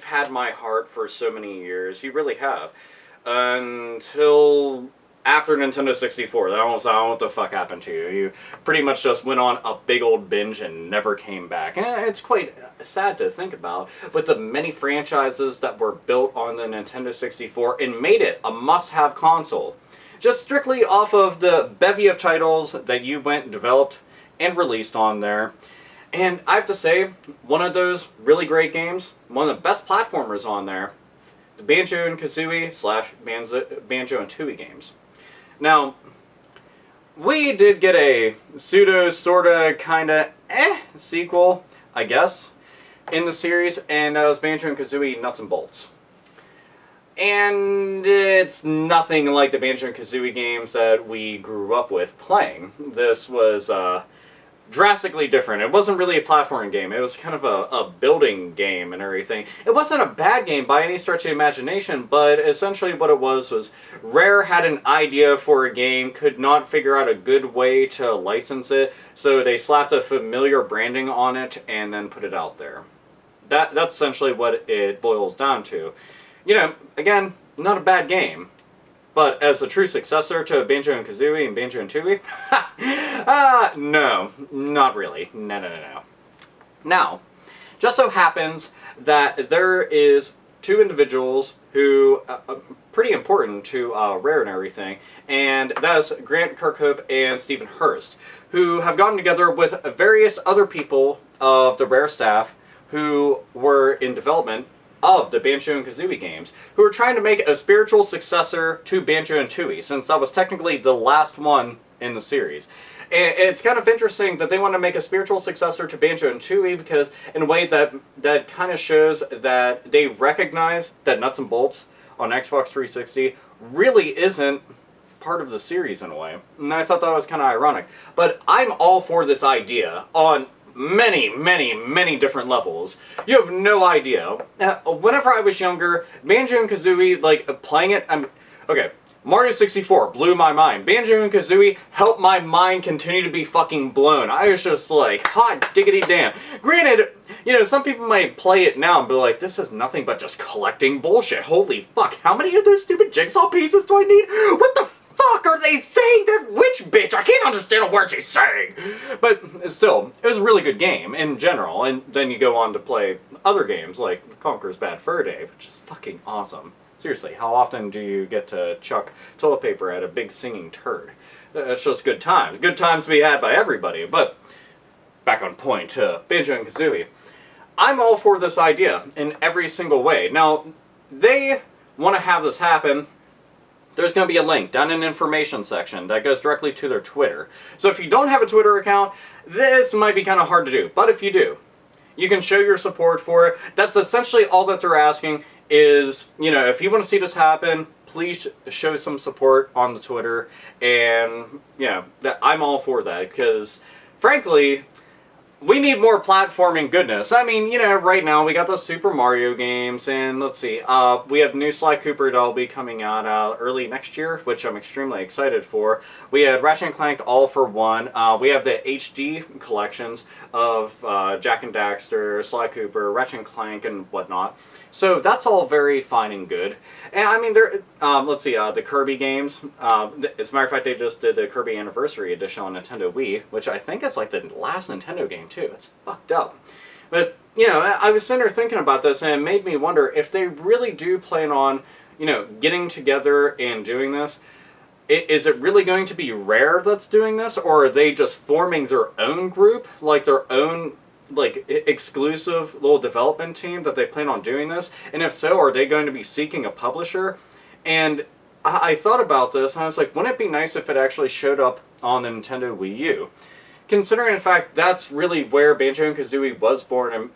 you've had my heart for so many years. You really have. Until after Nintendo 64. I don't know what the fuck happened to you. You pretty much just went on a big old binge and never came back. And it's quite sad to think about, with the many franchises that were built on the Nintendo 64 and made it a must-have console. Just strictly off of the bevy of titles that you went and developed and released on there. And I have to say, one of those really great games, one of the best platformers on there, the Banjo and Kazooie / Banjo and Tooie games. Now, we did get a pseudo, sorta, kinda, sequel, I guess, in the series, and that was Banjo and Kazooie Nuts and Bolts. And it's nothing like the Banjo and Kazooie games that we grew up with playing. This was, drastically different. It wasn't really a platforming game. It was kind of a building game and everything. It wasn't a bad game by any stretch of the imagination, but essentially what it was Rare had an idea for a game, could not figure out a good way to license it, so they slapped a familiar branding on it and then put it out there. That's essentially what it boils down to. You know, again, not a bad game. But as a true successor to Banjo and Kazooie and Banjo and Tooie, no, not really. No. Now, just so happens that there is two individuals who are pretty important to Rare and everything, and that is Grant Kirkhope and Stephen Hurst, who have gotten together with various other people of the Rare staff who were in development of the Banjo and Kazooie games, who are trying to make a spiritual successor to Banjo and Tooie, since that was technically the last one in the series. And it's kind of interesting that they want to make a spiritual successor to Banjo and Tooie, because in a way that kind of shows that they recognize that Nuts and Bolts on Xbox 360 really isn't part of the series in a way. And I thought that was kind of ironic. But I'm all for this idea on many different levels. You have no idea. Whenever I was younger, Banjo and Kazooie, like, playing it, okay, Mario 64 blew my mind. Banjo and Kazooie helped my mind continue to be fucking blown. I was just like, hot diggity damn. Granted, you know, some people might play it now and be like, this is nothing but just collecting bullshit. Holy fuck, how many of those stupid jigsaw pieces do I need? What the fuck are they saying? That witch bitch! I can't understand a word she's saying! But still, it was a really good game in general, and then you go on to play other games like Conker's Bad Fur Day, which is fucking awesome. Seriously, how often do you get to chuck toilet paper at a big singing turd? It's just good times. Good times to be had by everybody, but back on point, Banjo and Kazooie. I'm all for this idea in every single way. Now, they want to have this happen. There's going to be a link down in the information section that goes directly to their Twitter. So if you don't have a Twitter account, this might be kind of hard to do. But if you do, you can show your support for it. That's essentially all that they're asking is, you know, if you want to see this happen, please show some support on the Twitter. And, you know, I'm all for that because, frankly, we need more platforming goodness. I mean, you know, right now we got the Super Mario games, and let's see, we have new Sly Cooper that'll be coming out early next year, which I'm extremely excited for. We had Ratchet and Clank All for One. We have the HD collections of Jak and Daxter, Sly Cooper, Ratchet and Clank, and whatnot. So that's all very fine and good. And I mean, let's see, the Kirby games. As a matter of fact, they just did the Kirby Anniversary Edition on Nintendo Wii, which I think is like the last Nintendo game too. It's fucked up. But, you know, I was sitting there thinking about this, and it made me wonder if they really do plan on, you know, getting together and doing this. Is it really going to be Rare that's doing this, or are they just forming their own group, like their own, like, exclusive little development team that they plan on doing this? And if so, are they going to be seeking a publisher? And I thought about this, and I was like, wouldn't it be nice if it actually showed up on the Nintendo Wii U? Considering, in fact, that's really where Banjo and Kazooie was born, and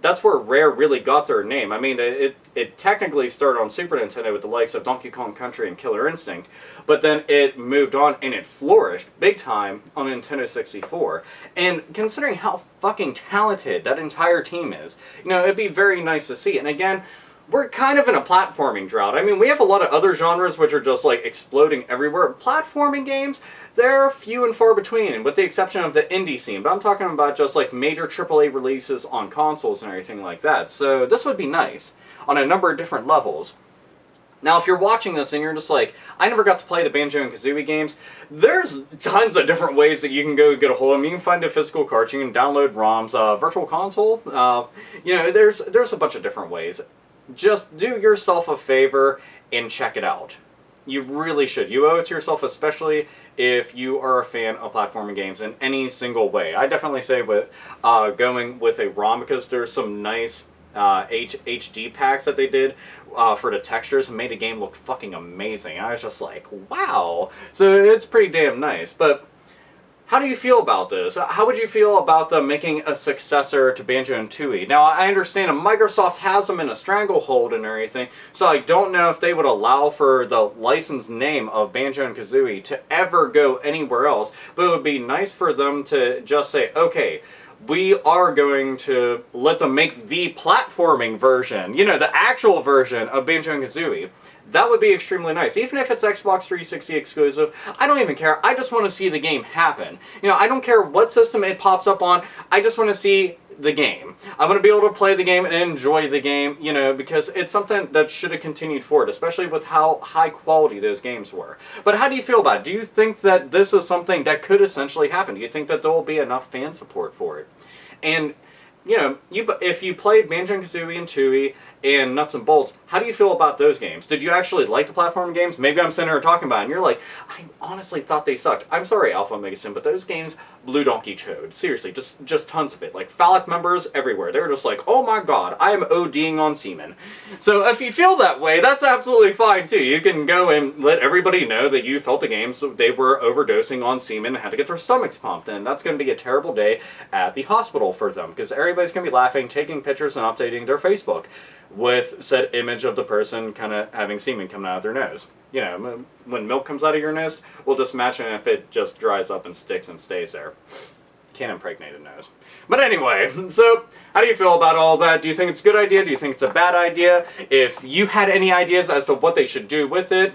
that's where Rare really got their name. I mean, it technically started on Super Nintendo with the likes of Donkey Kong Country and Killer Instinct, but then it moved on and it flourished big time on Nintendo 64. And considering how fucking talented that entire team is, you know, it'd be very nice to see. And again, we're kind of in a platforming drought. I mean, we have a lot of other genres which are just like exploding everywhere. Platforming games, they're few and far between, with the exception of the indie scene. But I'm talking about just like major AAA releases on consoles and everything like that. So this would be nice on a number of different levels. Now, if you're watching this and you're just like, I never got to play the Banjo and Kazooie games, there's tons of different ways that you can go get a hold of them. You can find the physical cards, you can download ROMs, Virtual Console, you know, there's a bunch of different ways. Just do yourself a favor and check it out. You really should. You owe it to yourself, especially if you are a fan of platforming games in any single way. I definitely say with going with a ROM, because there's some nice HD packs that they did for the textures and made the game look fucking amazing. I was just like, wow. So it's pretty damn nice. But how do you feel about this? How would you feel about them making a successor to Banjo and Tooie? Now, I understand Microsoft has them in a stranglehold and everything, so I don't know if they would allow for the licensed name of Banjo and Kazooie to ever go anywhere else, but it would be nice for them to just say, okay, we are going to let them make the platforming version, you know, the actual version of Banjo and Kazooie. That would be extremely nice. Even if it's Xbox 360 exclusive, I don't even care. I just want to see the game happen. You know, I don't care what system it pops up on. I just want to see the game. I want to be able to play the game and enjoy the game, you know, because it's something that should have continued forward, especially with how high quality those games were. But how do you feel about it? Do you think that this is something that could essentially happen? Do you think that there will be enough fan support for it? And you know, if you played Banjo and Kazooie and Tooie and Nuts and Bolts, how do you feel about those games? Did you actually like the platform games? Maybe I'm sitting here talking about it and you're like, I honestly thought they sucked. I'm sorry, Alpha Omega Sim, but those games blew donkey chode. Seriously, just tons of it. Like, phallic members everywhere. They were just like, oh my god, I am ODing on semen. So if you feel that way, that's absolutely fine too. You can go and let everybody know that you felt the games, they were overdosing on semen and had to get their stomachs pumped. And that's going to be a terrible day at the hospital for them, because everybody's going to be laughing, taking pictures, and updating their Facebook with said image of the person kind of having semen coming out of their nose. You know, when milk comes out of your nose, we'll just imagine if it just dries up and sticks and stays there. Can't impregnate a nose. But anyway, so how do you feel about all that? Do you think it's a good idea? Do you think it's a bad idea? If you had any ideas as to what they should do with it,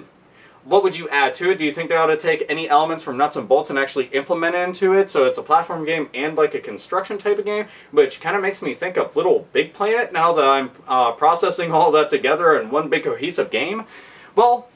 what would you add to it? Do you think they ought to take any elements from Nuts and Bolts and actually implement it into it so it's a platform game and like a construction type of game, which kind of makes me think of Little Big Planet now that I'm processing all that together in one big cohesive game? Well,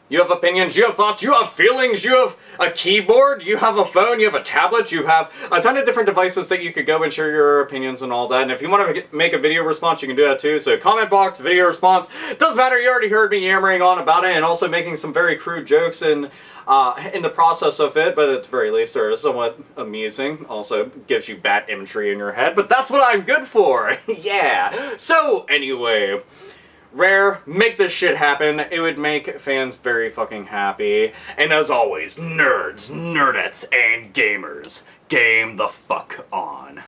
you have opinions, you have thoughts, you have feelings, you have a keyboard, you have a phone, you have a tablet, you have a ton of different devices that you could go and share your opinions and all that. And if you want to make a video response, you can do that too. So comment box, video response, doesn't matter, you already heard me yammering on about it and also making some very crude jokes in the process of it, but at the very least they're somewhat amusing. Also gives you bad imagery in your head, but that's what I'm good for. Yeah. So anyway, Rare, make this shit happen. It would make fans very fucking happy. And as always, nerds, nerdettes, and gamers, game the fuck on.